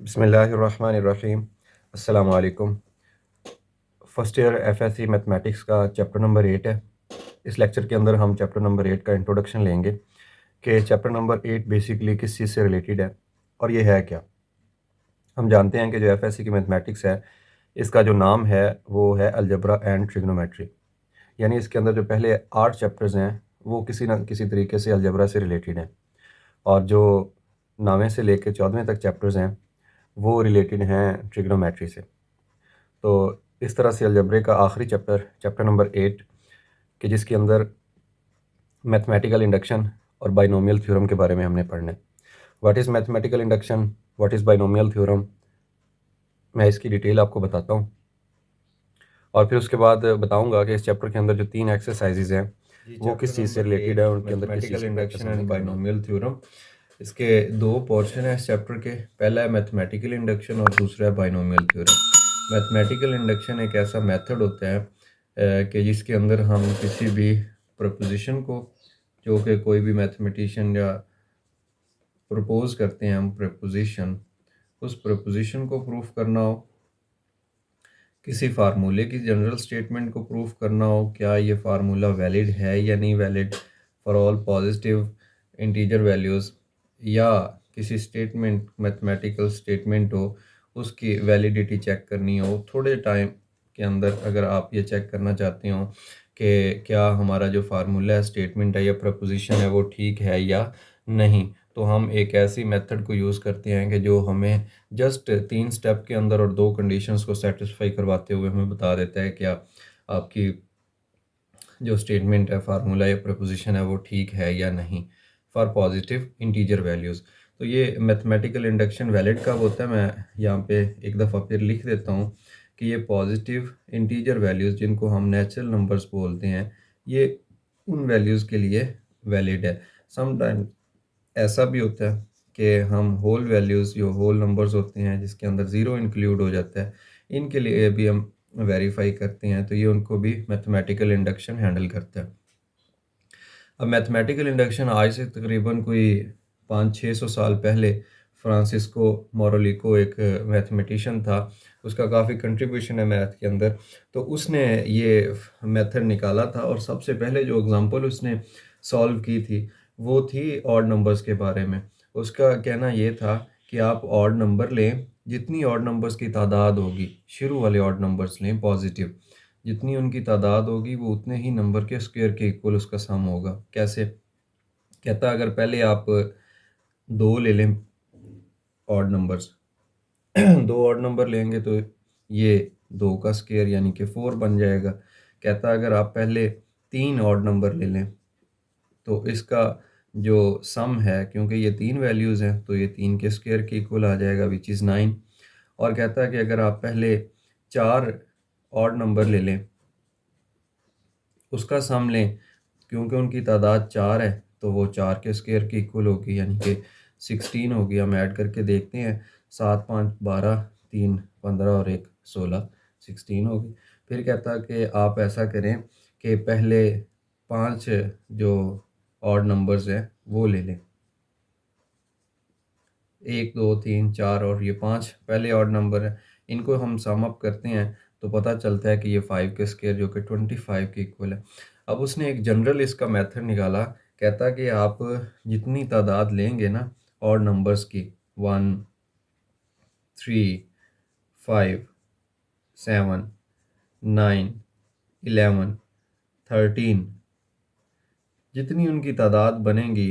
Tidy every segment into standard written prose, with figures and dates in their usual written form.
बिस्मिल्लाहिर्रहमानिर्रहीम। अस्सलाम वालेकुम। फर्स्ट ईयर एफएससी मैथमेटिक्स का चैप्टर नंबर 8 है। इस लेक्चर के अंदर हम चैप्टर नंबर 8 का इंट्रोडक्शन लेंगे कि चैप्टर नंबर 8 बेसिकली किस चीज़ से रिलेटेड है और ये है क्या। हम जानते हैं कि जो एफएससी की मैथमेटिक्स है, इसका जो नाम है वो है अलजेब्रा एंड ट्रिग्नोमेट्री। यानी इसके अंदर जो पहले 8 चैप्टर्स हैं वो किसी न किसी तरीके से अलजेब्रा से रिलेटेड हैं, और जो 9वें से लेकर 14वें तक चैप्टर्स हैं वो रिलेटेड हैं ट्रिग्नोमेट्री से। तो इस तरह से अलजब्रे का आखिरी चैप्टर चैप्टर नंबर 8 कि जिसके अंदर मैथमेटिकल इंडक्शन और बाइनोमियल थ्योरम के बारे में हमने पढ़ना है। What is mathematical induction, what is binomial theorem, मैं इसकी डिटेल आपको बताता हूँ और फिर उसके बाद बताऊँगा कि इस चैप्टर के अंदर जो 3 एक्सरसाइजेज़ हैं वो किस चीज़ से रिलेटेड है, उनके अंदर किस चीज़ की प्रैक्टिस हमने करनी है। बाइनोमियल थ्योरम, इसके 2 पोर्शन हैं इस चैप्टर के। पहला है मैथमेटिकल इंडक्शन और दूसरा है बाइनोमियल थ्योरम। मैथमेटिकल इंडक्शन एक ऐसा मेथड होता है कि जिसके अंदर हम किसी भी प्रपोजिशन को, जो कि कोई भी मैथमेटिशियन या प्रपोज करते हैं हम प्रपोजिशन, उस प्रपोजिशन को प्रूफ करना हो, किसी फार्मूले की जनरल स्टेटमेंट को प्रूफ करना हो, क्या ये फार्मूला वैलिड है या नहीं valid for all positive integer values, या किसी स्टेटमेंट मैथमेटिकल स्टेटमेंट हो उसकी वैलिडिटी चेक करनी हो थोड़े टाइम के अंदर। अगर आप ये चेक करना चाहते हो कि क्या हमारा जो फार्मूला है, स्टेटमेंट है या प्रपोजिशन है वो ठीक है या नहीं, तो हम एक ऐसी मेथड को यूज़ करते हैं कि जो हमें जस्ट 3 स्टेप के अंदर और 2 कंडीशंस को सेटिस्फाई करवाते हुए हमें बता देता है क्या आपकी जो स्टेटमेंट है, फार्मूला या प्रपोजिशन है वो ठीक है या नहीं फॉर पॉजिटिव इंटीजर वैल्यूज़। तो ये मैथमेटिकल इंडक्शन वैलिड कब होता है, मैं यहाँ पे एक दफ़ा फिर लिख देता हूँ कि ये पॉजिटिव इंटीजर वैल्यूज़ जिनको हम नेचुरल नंबर्स बोलते हैं, ये उन वैल्यूज़ के लिए वैलिड है। समटाइम ऐसा भी होता है कि हम होल वैल्यूज़, जो होल नंबर्स होते हैं जिसके अंदर ज़ीरो इंक्लूड हो जाता है, इनके लिए भी हम वेरीफाई करते हैं, तो ये उनको भी मैथमेटिकल इंडक्शन हैंडल करता है। अब मैथमेटिकल इंडक्शन आज से तकरीबन कोई 500-600 साल पहले फ्रांसिस्को मोरोलिको एक मैथमेटिशियन था, उसका काफ़ी कंट्रीब्यूशन है मैथ के अंदर। तो उसने ये मेथड निकाला था और सबसे पहले जो एग्ज़ाम्पल उसने सॉल्व की थी वो थी ऑड नंबर्स के बारे में। उसका कहना ये था कि आप ऑड नंबर लें, जितनी ऑड नंबर्स की तादाद होगी, शुरू वाले ऑड नंबर्स लें पॉजिटिव, जितनी उनकी तादाद होगी वो उतने ही नंबर के स्क्वायर के इक्वल उसका सम होगा। कैसे? कहता अगर पहले आप 2 ले लें ऑड नंबर्स, 2 ऑड नंबर लेंगे तो ये 2 का स्क्वायर यानी कि 4 बन जाएगा। कहता अगर आप पहले 3 ऑड नंबर ले लें तो इसका जो सम है, क्योंकि ये 3 वैल्यूज़ हैं तो ये 3 के स्क्वायर के इक्वल आ जाएगा व्हिच इज़ 9। और कहता है कि अगर आप पहले 4 ऑड नंबर ले लें, उसका सम लें, क्योंकि उनकी तादाद 4 है तो वो 4 के स्क्वायर के इक्वल होगी यानी कि 16 होगी। हम ऐड करके देखते हैं, 7 5 12, 3 15 और 1 16, 16 होगी। फिर कहता है कि आप ऐसा करें कि पहले 5 जो ऑड नंबर्स हैं वो ले लें, 1 2 3 4 और ये 5 पहले ऑड नंबर है, इनको हम सम अप करते हैं तो पता चलता है कि ये 5 के स्क्वायर जो कि 25 के इक्वल है। अब उसने एक जनरल इसका मेथड निकाला, कहता कि आप जितनी तादाद लेंगे ना ऑड नंबर्स की, 1 3 5 7 9 11 13, जितनी उनकी तादाद बनेगी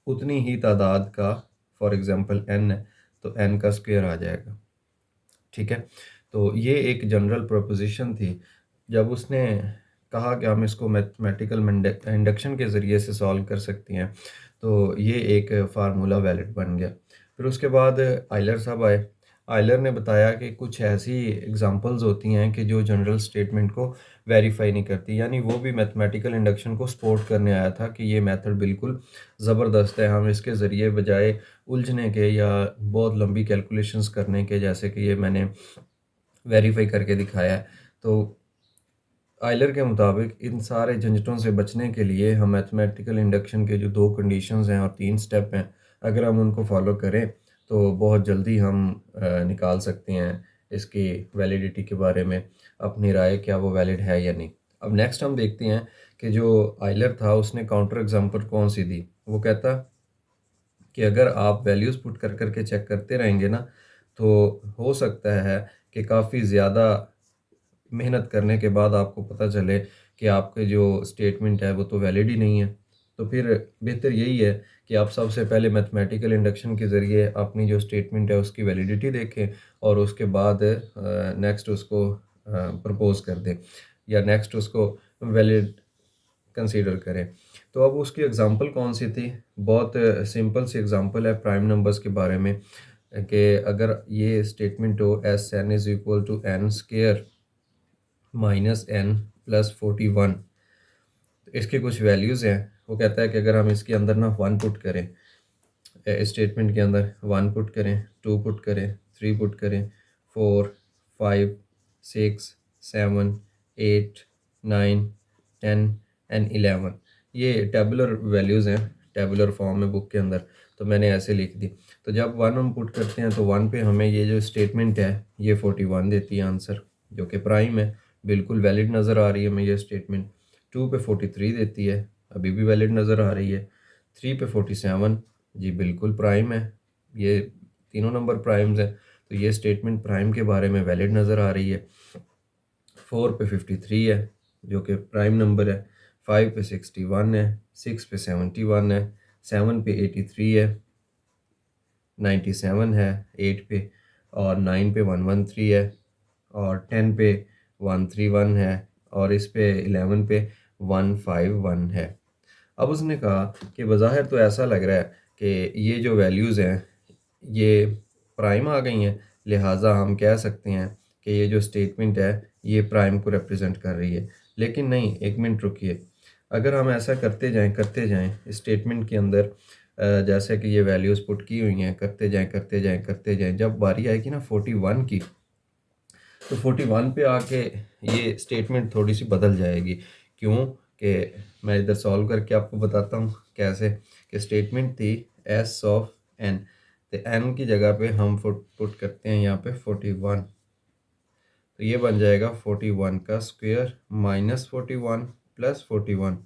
उतनी ही तादाद का, फॉर एग्जांपल n है तो n का स्क्वायर आ जाएगा। ठीक है, तो ये एक जनरल प्रोपोजिशन थी। जब उसने कहा कि हम इसको मैथमेटिकल इंडक्शन के ज़रिए से सॉल्व कर सकते हैं, तो ये एक फार्मूला वैलिड बन गया। फिर उसके बाद आइलर साहब आए। आइलर ने बताया कि कुछ ऐसी एग्जांपल्स होती हैं कि जो जनरल स्टेटमेंट को वेरीफाई नहीं करती, यानी वो भी मैथमेटिकल इंडक्शन को सपोर्ट करने आया था कि ये मेथड बिल्कुल ज़बरदस्त है, हम इसके ज़रिए बजाय उलझने के या बहुत लंबी कैलकुलेशंस करने के, जैसे कि ये मैंने वेरीफाई करके दिखाया है। तो आइलर के मुताबिक इन सारे झंझटों से बचने के लिए हम मैथमेटिकल इंडक्शन के जो 2 कंडीशंस हैं और 3 स्टेप हैं, अगर हम उनको फॉलो करें तो बहुत जल्दी हम निकाल सकते हैं इसकी वैलिडिटी के बारे में अपनी राय, क्या वो वैलिड है या नहीं। अब नेक्स्ट हम देखते हैं कि जो आइलर था उसने काउंटर एग्जांपल कौन सी दी। वो कहता कि अगर आप वैल्यूज़ पुट कर कर के चेक करते रहेंगे ना, तो हो सकता है कि काफ़ी ज़्यादा मेहनत करने के बाद आपको पता चले कि आपके जो स्टेटमेंट है वो तो वैलिड ही नहीं है। तो फिर बेहतर यही है कि आप सबसे पहले मैथमेटिकल इंडक्शन के ज़रिए अपनी जो स्टेटमेंट है उसकी वैलिडिटी देखें और उसके बाद नेक्स्ट उसको प्रपोज़ कर दें या नेक्स्ट उसको वैलिड कंसीडर करें। तो अब उसकी एग्ज़ाम्पल कौन सी थी? बहुत सिंपल सी एग्ज़ाम्पल है प्राइम नंबर्स के बारे में, कि अगर ये स्टेटमेंट हो S N is equal to N square minus N plus 41। तो इसके कुछ वैल्यूज़ हैं। वो कहता है कि अगर हम इसके अंदर ना वन पुट करें, स्टेटमेंट के अंदर वन पुट करें, टू पुट करें, थ्री पुट करें, four, five, six, seven, eight, nine, ten and 11, ये टेबुलर वैल्यूज़ हैं, टेबुलर फॉर्म में बुक के अंदर, तो मैंने ऐसे लिख दी। तो जब वन हम पुट करते हैं तो वन पे हमें ये जो स्टेटमेंट है ये 41 देती है आंसर, जो कि प्राइम है, बिल्कुल वैलिड नज़र आ रही है हमें ये स्टेटमेंट। टू पे 43 देती है, अभी भी वैलिड नज़र आ रही है। थ्री पे 47, जी बिल्कुल प्राइम है, ये तीनों नंबर प्राइम्स हैं, तो ये स्टेटमेंट प्राइम के बारे में वैलिड नज़र आ रही है। फोर पे 53 है जो कि प्राइम नंबर है। फाइव पे 61 है, सिक्स पे 71 है, सेवन पे 83 है, 97 है एट पे, और नाइन पे 113 है, और 10 पे 131 है, और इस पे 11 पे 151 है। अब उसने कहा कि बज़ाहिर तो ऐसा लग रहा है कि ये जो वैल्यूज़ हैं ये प्राइम आ गई हैं, लिहाजा हम कह सकते हैं कि ये जो स्टेटमेंट है ये प्राइम को रिप्रेजेंट कर रही है। लेकिन नहीं, एक मिनट रुकिए। अगर हम ऐसा करते जाएं स्टेटमेंट के अंदर, जैसे कि ये वैल्यूज़ पुट की हुई हैं, करते जाएं, जब बारी आएगी ना 41 की, तो 41 पे आके ये स्टेटमेंट थोड़ी सी बदल जाएगी। क्यों? कि मैं इधर सॉल्व करके आपको बताता हूँ कैसे। कि स्टेटमेंट थी एस ऑफ एन, तो एन की जगह पे हम पुट करते हैं यहाँ पे 41, तो ये बन जाएगा 41 का square minus 41 plus 41,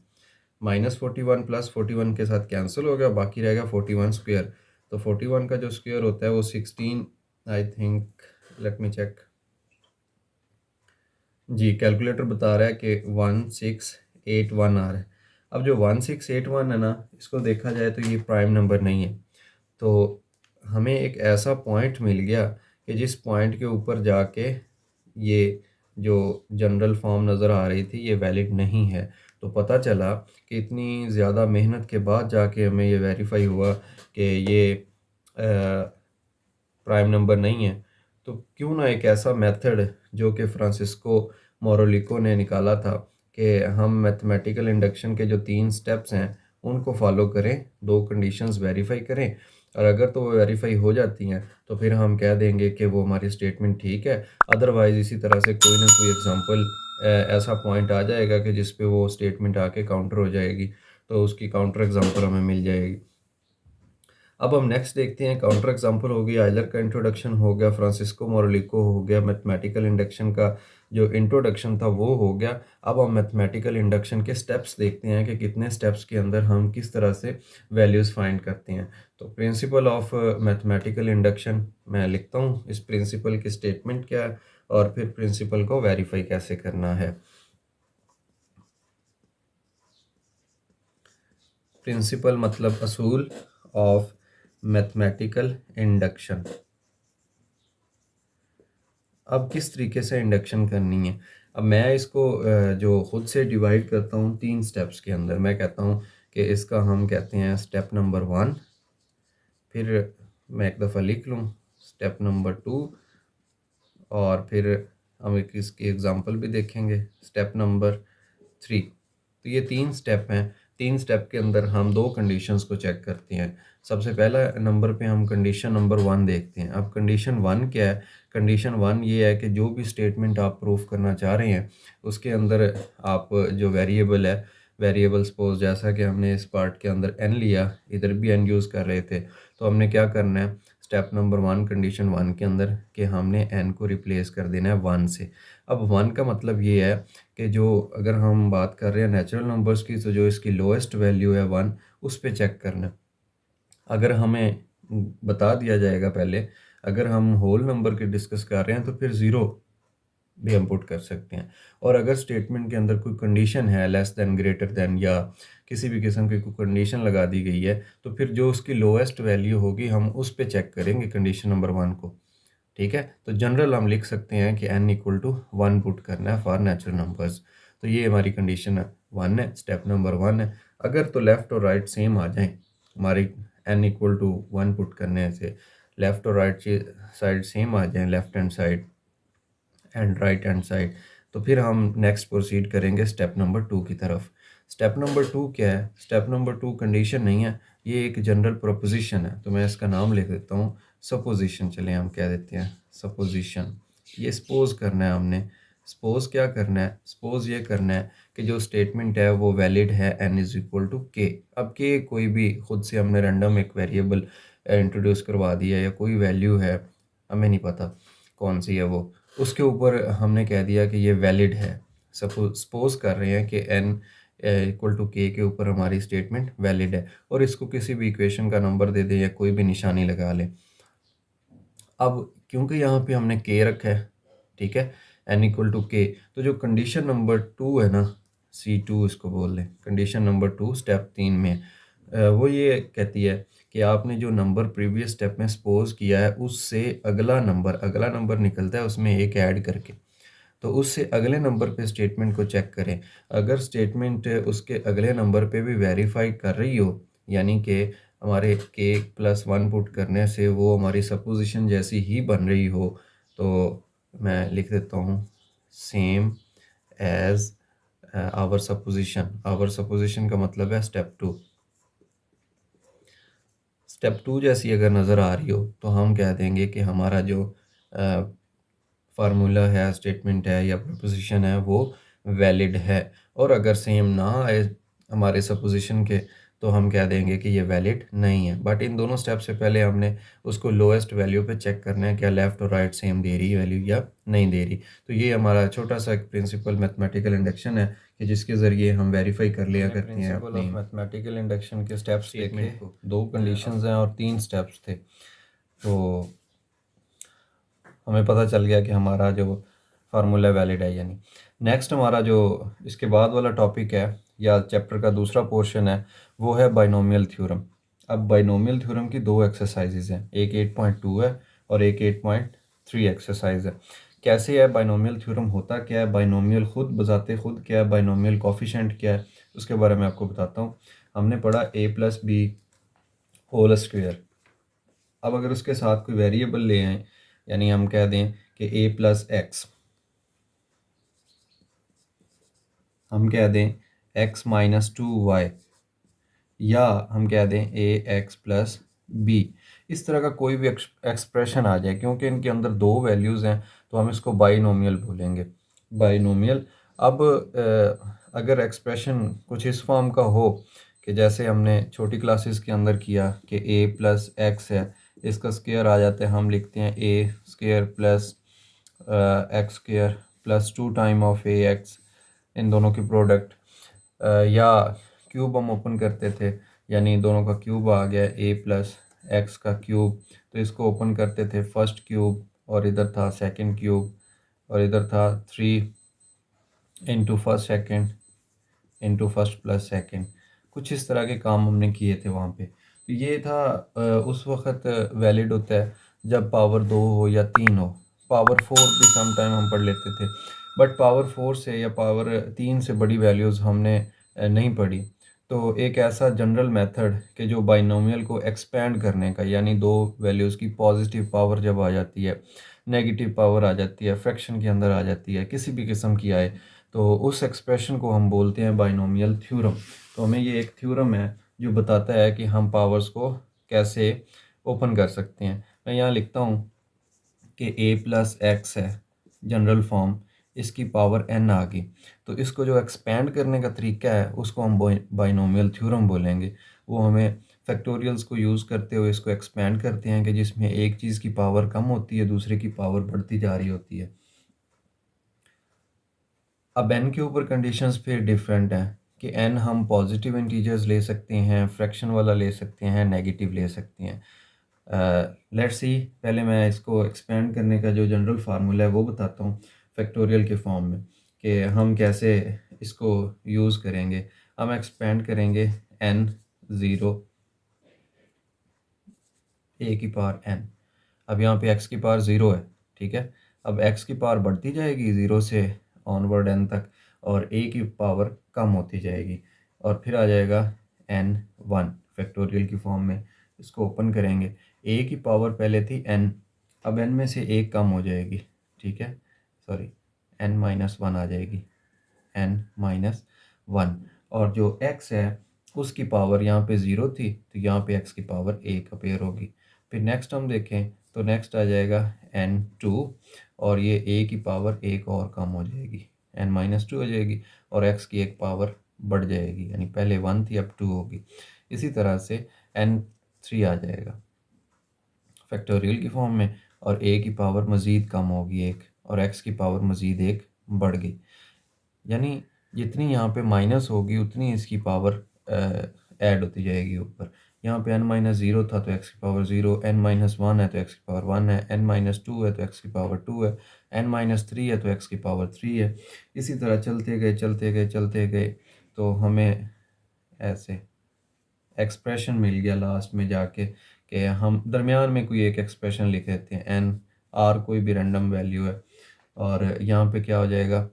minus 41 plus 41 के साथ कैंसिल हो गया, बाकी रहेगा 41 स्क्वायर। तो 41 का जो स्क्वायर होता है वो 16, I think, let me check, जी कैलकुलेटर बता रहा है कि 1681 आ रहा है। अब जो 1681 है ना, इसको देखा जाए तो ये प्राइम नंबर नहीं है। तो हमें एक ऐसा पॉइंट मिल गया कि जिस पॉइंट के ऊपर जाके ये जो जनरल फॉर्म नज़र आ रही थी ये वैलिड नहीं है। तो पता चला कि इतनी ज़्यादा मेहनत के बाद जाके हमें ये वेरीफाई हुआ कि ये प्राइम नंबर नहीं है। तो क्यों ना एक ऐसा मेथड जो कि फ्रांसिस्को मोरोलिको ने निकाला था, कि हम मैथमेटिकल इंडक्शन के जो 3 स्टेप्स हैं उनको फॉलो करें, 2 कंडीशंस वेरीफाई करें, और अगर तो वो वेरीफाई हो जाती हैं तो फिर हम कह देंगे कि वो हमारी स्टेटमेंट ठीक है। अदरवाइज़ इसी तरह से कोई ना कोई एग्जांपल ऐसा पॉइंट आ जाएगा कि जिस पे वो स्टेटमेंट आके काउंटर हो जाएगी, तो उसकी काउंटर एग्जांपल हमें मिल जाएगी। अब हम नेक्स्ट देखते हैं, काउंटर एग्जांपल हो गया, आइलर का इंट्रोडक्शन हो गया, फ्रांसिस्को मोरोलिको हो गया, मैथमेटिकल इंडक्शन का जो इंट्रोडक्शन था वो हो गया। अब हम मैथमेटिकल इंडक्शन के स्टेप्स देखते हैं कि कितने स्टेप्स के अंदर हम किस तरह से वैल्यूज़ फाइंड करते हैं। तो प्रिंसिपल ऑफ मैथमेटिकल इंडक्शन मैं लिखता हूँ, इस प्रिंसिपल की स्टेटमेंट क्या है और फिर प्रिंसिपल को वेरीफाई कैसे करना है। प्रिंसिपल मतलब असूल ऑफ मैथमेटिकल इंडक्शन। अब किस तरीके से इंडक्शन करनी है। अब मैं इसको जो खुद से डिवाइड करता हूँ 3 स्टेप्स के अंदर। मैं कहता हूँ कि इसका हम कहते हैं स्टेप नंबर 1, फिर मैं एक दफ़ा लिख लूँ स्टेप नंबर 2, और फिर हम एक इसकी एग्ज़ाम्पल भी देखेंगे स्टेप नंबर 3। तो ये 3 स्टेप हैं। 3 स्टेप के अंदर हम 2 कंडीशंस को चेक करते हैं। सबसे पहला नंबर पे हम कंडीशन नंबर 1 देखते हैं। अब कंडीशन 1 क्या है? कंडीशन 1 ये है कि जो भी स्टेटमेंट आप प्रूफ करना चाह रहे हैं उसके अंदर आप जो वेरिएबल है, वेरिएबल सपोज जैसा कि हमने इस पार्ट के अंदर n लिया, इधर भी n यूज़ कर रहे थे, तो हमने क्या करना है, स्टेप नंबर 1 कंडीशन 1 के अंदर कि हमने n को रिप्लेस कर देना है 1 से। अब 1 का मतलब ये है कि जो अगर हम बात कर रहे हैं नेचुरल नंबर्स की, तो जो इसकी लोएस्ट वैल्यू है 1, उस पे चेक करना है। अगर हमें बता दिया जाएगा पहले, अगर हम होल नंबर की डिस्कस कर रहे हैं तो फिर ज़ीरो भी हम पुट कर सकते हैं। और अगर स्टेटमेंट के अंदर कोई कंडीशन है लेस देन, ग्रेटर देन या किसी भी किस्म की कोई कंडीशन लगा दी गई है, तो फिर जो उसकी लोएस्ट वैल्यू होगी हम उस पे चेक करेंगे कंडीशन नंबर 1 को। ठीक है, तो जनरल हम लिख सकते हैं कि n इक्वल टू 1 पुट करना है फॉर नेचुरल नंबर्स। तो ये हमारी कंडीशन 1 है, स्टेप नंबर 1 है। अगर तो लेफ़्ट और राइट सेम आ जाएं, हमारी n इक्वल टू 1 पुट करने से लेफ़्ट और राइट साइड सेम आ जाएं, left hand side and right hand side, तो फिर हम नेक्स्ट प्रोसीड करेंगे स्टेप नंबर 2 की तरफ। स्टेप नंबर 2 क्या है? स्टेप नंबर 2 कंडीशन नहीं है, ये एक जनरल प्रोपोजिशन है, तो मैं इसका नाम लिख देता हूँ सपोजिशन। चलें हम कह देते हैं सपोजिशन। ये सपोज करना है हमने। सपोज क्या करना है? सपोज ये करना है कि जो स्टेटमेंट है वो वैलिड है n is equal to k। अब k कोई भी खुद से हमने रैंडम एक वेरिएबल इंट्रोड्यूस करवा दिया या कोई वैल्यू है, हमें नहीं पता कौन सी है वो, उसके ऊपर हमने कह दिया कि ये वैलिड है। सपोज कर रहे हैं कि n इक्वल टू k के ऊपर हमारी स्टेटमेंट वैलिड है, और इसको किसी भी इक्वेशन का नंबर दे दें या कोई भी निशानी लगा लें। अब क्योंकि यहाँ पे हमने k रखा है, ठीक है, n इक्वल टू k, तो जो कंडीशन नंबर 2 है ना, C2 इसको बोल लें, कंडीशन नंबर 2 स्टेप 3 में वो ये कहती है कि आपने जो नंबर प्रीवियस स्टेप में सपोज किया है उससे अगला नंबर निकलता है उसमें एक ऐड करके, तो उससे अगले नंबर पे स्टेटमेंट को चेक करें। अगर स्टेटमेंट उसके अगले नंबर पे भी वेरीफाई कर रही हो, यानी कि हमारे k प्लस 1 पुट करने से वो हमारी सपोजिशन जैसी ही बन रही हो, तो मैं लिख देता हूँ same as our supposition. Our supposition का मतलब है स्टेप 2। स्टेप 2 जैसी अगर नज़र आ रही हो तो हम कह देंगे कि हमारा जो फार्मूला है, स्टेटमेंट है या प्रपोजिशन है वो वैलिड है। और अगर सेम ना आए हमारे सपोजिशन के, तो हम कह देंगे कि ये वैलिड नहीं है। बट इन दोनों स्टेप से पहले हमने उसको लोएस्ट वैल्यू पे चेक करना है, क्या लेफ़्ट और राइट सेम दे रही है वैल्यू या नहीं दे रही। तो ये हमारा छोटा सा एक प्रिंसिपल मैथमेटिकल इंडक्शन है कि जिसके ज़रिए हम वेरीफाई कर लिया करते हैं अपने मैथमेटिकल इंडक्शन के स्टेप्स देखे। 2 कंडीशंस हैं और 3 स्टेप्स थे, तो हमें पता चल गया कि हमारा जो फार्मूला वैलिड है या नहीं। नेक्स्ट हमारा जो इसके बाद वाला टॉपिक है या चैप्टर का दूसरा पोर्शन है वो है बाइनोमियल थ्योरम। अब बाइनोमियल थ्योरम की 2 एक्सरसाइजेज हैं, एक 8.2 है और एक 8.3 एक्सरसाइज है। कैसे है बाइनोमियल थ्योरम, होता क्या है बाइनोमियल, खुद बजाते खुद क्या है बाइनोमियल, कोफिशिएंट क्या है, उसके बारे में आपको बताता हूँ। हमने पढ़ा a plus B whole square. अब अगर उसके साथ कोई वेरिएबल ले आए, यानी हम कह दें कि a प्लस एक्स, हम कह दें x माइनस 2y, या हम कह दें a x प्लस बी, इस तरह का कोई भी एक्सप्रेशन आ जाए, क्योंकि इनके अंदर 2 वैल्यूज़ हैं तो हम इसको बाइनोमियल बोलेंगे, बाइनोमियल। अब अगर एक्सप्रेशन कुछ इस फॉर्म का हो कि जैसे हमने छोटी क्लासेस के अंदर किया कि a प्लस एक्स है, इसका स्क्वायर आ जाता है, हम लिखते हैं a square plus X square plus 2 time of A X, इन दोनों की प्रोडक्ट, या क्यूब हम ओपन करते थे, यानी दोनों का क्यूब आ गया a प्लस एक्स का क्यूब, तो इसको ओपन करते थे फर्स्ट क्यूब, और इधर था सेकंड क्यूब, और इधर था 3 into first second into first plus second. कुछ इस तरह के काम हमने किए थे वहाँ पे। तो ये था उस वक़्त वैलिड होता है जब पावर 2 हो या 3 हो। पावर 4 भी सम टाइम हम पढ़ लेते थे, बट पावर 4 से या पावर 3 से बड़ी वैल्यूज़ हमने नहीं पढ़ी। तो एक ऐसा जनरल मेथड कि जो बाइनोमियल को एक्सपेंड करने का, यानी 2 वैल्यूज़ की पॉजिटिव पावर जब आ जाती है, नेगेटिव पावर आ जाती है, फ्रैक्शन के अंदर आ जाती है, किसी भी किस्म की आए, तो उस एक्सप्रेशन को हम बोलते हैं बाइनोमियल थ्योरम। तो हमें ये एक थ्योरम है जो बताता है कि हम पावर्स को कैसे ओपन कर सकते हैं। मैं यहाँ लिखता हूँ कि a प्लस एक्स है जनरल फॉर्म, इसकी पावर n आ गई, तो इसको जो एक्सपेंड करने का तरीका है उसको हम बाइनोमियल थ्योरम बोलेंगे। वो हमें फैक्टोरियल्स को यूज़ करते हुए इसको एक्सपेंड करते हैं कि जिसमें एक चीज़ की पावर कम होती है, दूसरे की पावर बढ़ती जा रही होती है। अब n के ऊपर कंडीशंस फिर डिफरेंट हैं कि n हम पॉजिटिव इंटीजर्स ले सकते हैं, फ्रैक्शन वाला ले सकते हैं, नेगेटिव ले सकते हैं। लेट्स सी, पहले मैं इसको एक्सपेंड करने का जो जनरल फार्मूला है वो बताता हूँ फैक्टोरियल के फॉर्म में कि हम कैसे इसको यूज़ करेंगे। हम एक्सपेंड करेंगे n 0 a की पावर n। अब यहाँ पे x की पावर 0 है, ठीक है। अब x की पावर बढ़ती जाएगी 0 से ऑनवर्ड n तक और a की पावर कम होती जाएगी और फिर आ जाएगा n 1 फैक्टोरियल की फॉर्म में। इसको ओपन करेंगे, a की पावर पहले थी n, अब n में से एक कम हो जाएगी, ठीक है, सॉरी n माइनस 1 आ जाएगी, n माइनस 1। और जो x है उसकी पावर यहाँ पे 0 थी तो यहाँ पे x की पावर 1 अपेयर होगी। फिर नेक्स्ट हम देखें तो नेक्स्ट आ जाएगा n2 और ये a की पावर एक और कम हो जाएगी, n माइनस 2 हो जाएगी और x की एक पावर बढ़ जाएगी, यानी पहले 1 थी अब 2 होगी। इसी तरह से n3 आ जाएगा फैक्टोरियल की फॉर्म में और a की पावर मज़ीद कम होगी एक और x की पावर मज़ीद एक बढ़ गई, यानी जितनी यहाँ पे माइनस होगी उतनी इसकी पावर ऐड होती जाएगी ऊपर। यहाँ पे n माइनस 0 था तो x की पावर 0, n माइनस 1 है तो x की पावर 1 है, n माइनस 2 है तो x की पावर 2 है, n माइनस 3 है तो x की पावर 3 है। इसी तरह चलते गए चलते गए चलते गए तो हमें ऐसे एक्सप्रेशन मिल गया लास्ट में जाके कि हम दरमियान में कोई एक एक्सप्रेशन लिख देते हैं, n r कोई भी रैंडम वैल्यू है और यहाँ पे क्या हो जाएगा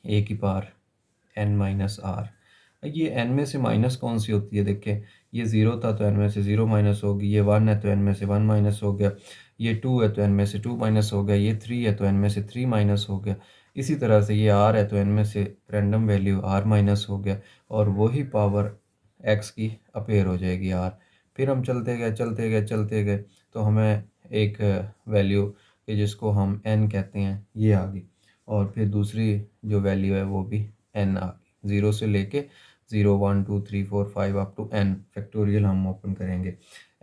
a की पावर n माइनस आर। ये n में से माइनस कौन सी होती है, देखें ये 0 था तो n में से 0 माइनस होगी, ये 1 है तो n में से 1 माइनस हो गया, ये 2 है तो n में से 2 माइनस हो गया, ये 3 है तो n में से 3 माइनस हो गया। इसी तरह से ये r है तो n में से रैंडम वैल्यू r माइनस हो गया और वही पावर x की अपेयर हो जाएगी r। फिर हम चलते गए चलते गए चलते गए तो हमें एक वैल्यू कि जिसको हम n कहते हैं ये आ गई और फिर दूसरी जो वैल्यू है वो भी n आ गई, 0 से लेके 0 1 2 3 4 5 अप टू n फैक्टोरियल हम ओपन करेंगे,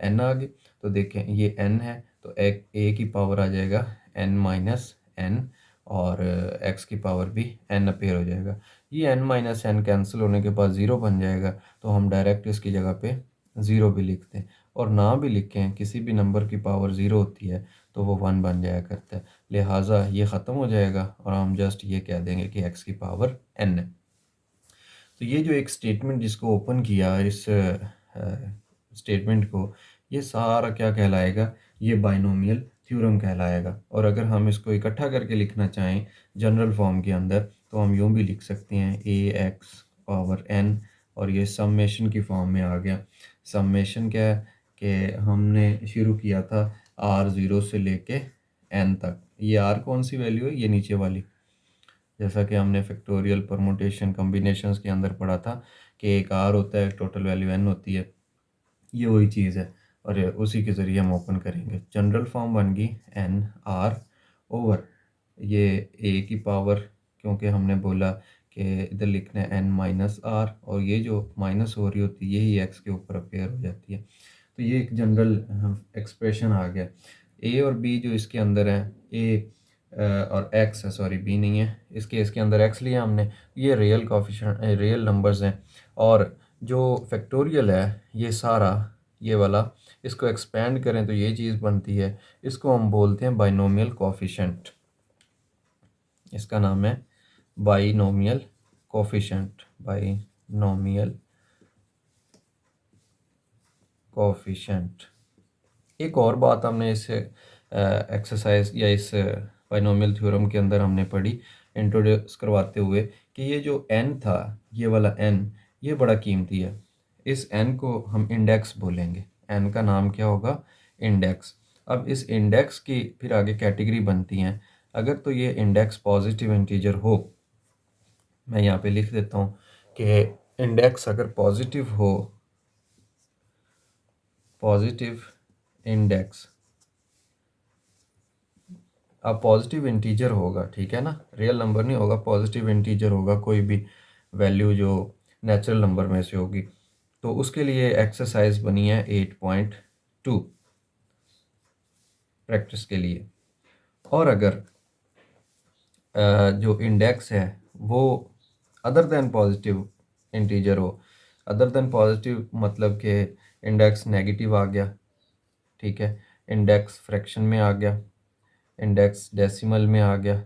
n आ गई। तो देखें ये n है तो एक a की पावर आ जाएगा n माइनस n और x की पावर भी n अपेयर हो जाएगा। ये n माइनस n कैंसिल होने के बाद 0 बन जाएगा तो हम डायरेक्ट इसकी जगह पे 0 भी लिखते हैं और ना भी लिखें किसी भी नंबर की पावर 0 होती है तो वो 1 बन जाया करता है, लिहाजा ये ख़त्म हो जाएगा और हम जस्ट ये कह देंगे कि x की पावर n है। तो ये जो एक स्टेटमेंट जिसको ओपन किया इस स्टेटमेंट को, ये सारा क्या कहलाएगा, ये बाइनोमियल थ्योरम कहलाएगा। और अगर हम इसको इकट्ठा करके लिखना चाहें जनरल फॉर्म के अंदर तो हम यूँ भी लिख सकते हैं ax पावर n और ये सम्मेशन की फॉर्म में आ गया। सम्मेशन क्या है कि हमने शुरू किया था r 0 से लेके n तक, ये r कौन सी वैल्यू है, ये नीचे वाली, जैसा कि हमने फैक्टोरियल परमुटेशन कॉम्बिनेशंस के अंदर पढ़ा था कि एक r होता है टोटल वैल्यू n होती है, ये वही चीज़ है और उसी के ज़रिए हम ओपन करेंगे। जनरल फॉर्म बन गई n r ओवर ये a की पावर, क्योंकि हमने बोला कि इधर लिखना है n माइनस r और ये जो माइनस हो रही होती है यही x के ऊपर अपेयर हो जाती है। तो ये एक जनरल एक्सप्रेशन आ गया। a और b जो इसके अंदर है, a और x है, सॉरी b नहीं है, इसके अंदर x लिया हमने, ये रियल कोफिशिएंट रियल नंबर्स हैं और जो फैक्टोरियल है ये सारा ये वाला, इसको एक्सपेंड करें तो ये चीज़ बनती है, इसको हम बोलते हैं बाइनोमियल कोफिशिएंट। इसका नाम है बाइनोमियल कोफिशिएंट, बाइनोमियल कोफिशिएंट। एक और बात हमने इस एक्सरसाइज या इस बाइनोमियल थ्योरम के अंदर हमने पढ़ी इंट्रोड्यूस करवाते हुए कि ये जो n था, ये वाला n, ये बड़ा कीमती है। इस n को हम इंडेक्स बोलेंगे, n का नाम क्या होगा, इंडेक्स। अब इस इंडेक्स की फिर आगे कैटेगरी बनती हैं। अगर तो ये इंडेक्स पॉजिटिव इंटीजर हो, मैं यहाँ पे लिख देता हूँ कि इंडेक्स अगर पॉजिटिव हो, पॉजिटिव इंडेक्स, अब पॉजिटिव इंटीजर होगा, ठीक है ना, रियल नंबर नहीं होगा, पॉजिटिव इंटीजर होगा, कोई भी वैल्यू जो नेचुरल नंबर में से होगी, तो उसके लिए एक्सरसाइज बनी है 8.2 प्रैक्टिस के लिए। और अगर जो इंडेक्स है वो अदर देन पॉजिटिव इंटीजर हो, अदर देन पॉजिटिव मतलब कि इंडेक्स नेगेटिव आ गया, ठीक है, इंडेक्स फ्रैक्शन में आ गया, इंडेक्स डेसिमल में आ गया,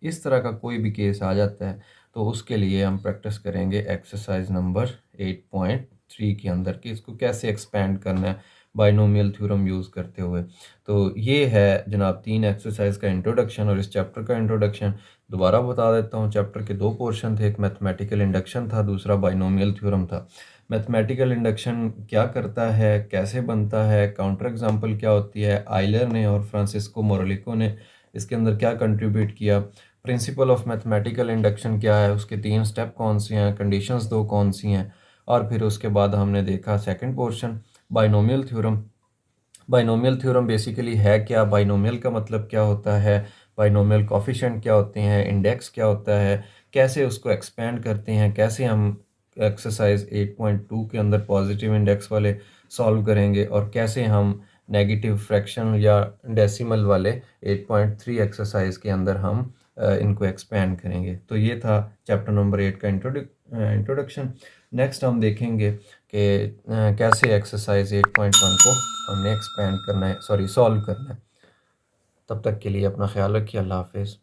इस तरह का कोई भी केस आ जाता है तो उसके लिए हम प्रैक्टिस करेंगे एक्सरसाइज नंबर 8.3 के अंदर कि इसको कैसे एक्सपेंड करना है बाइनोमियल थ्योरम यूज़ करते हुए। तो ये है जनाब 3 एक्सरसाइज का इंट्रोडक्शन और इस चैप्टर का इंट्रोडक्शन। दोबारा बता देता हूँ, चैप्टर के 2 पोर्शन थे, एक मैथमेटिकल इंडक्शन था, दूसरा बाइनोमियल थ्योरम था। मैथमेटिकल इंडक्शन क्या करता है, कैसे बनता है, काउंटर एग्जांपल क्या होती है, आइलर ने और फ्रांसिस्को मोरोलिको ने इसके अंदर क्या कंट्रीब्यूट किया, प्रिंसिपल ऑफ मैथमेटिकल इंडक्शन क्या है, उसके 3 स्टेप कौन से हैं, कंडीशंस 2 कौन सी हैं, और फिर उसके बाद हमने देखा second portion binomial theorem. Binomial theorem basically है क्या, बाइनोमियल का मतलब क्या होता है, बाइनोमियल कोफिशिएंट क्या होते हैं, इंडेक्स क्या होता है, कैसे उसको एक्सपेंड करते हैं, कैसे हम एक्सरसाइज 8.2 के अंदर पॉजिटिव इंडेक्स वाले सॉल्व करेंगे, और कैसे हम नेगेटिव फ्रैक्शन या डेसिमल वाले 8.3 एक्सरसाइज के अंदर हम इनको एक्सपेंड करेंगे। तो ये था चैप्टर नंबर 8 का इंट्रोडक्शन। नेक्स्ट हम देखेंगे कि कैसे एक्सरसाइज 8.1 को हमने एक्सपेंड करना है, सॉल्व करना है। तब तक के लिए अपना ख्याल रखिए। अल्लाह हाफिज़।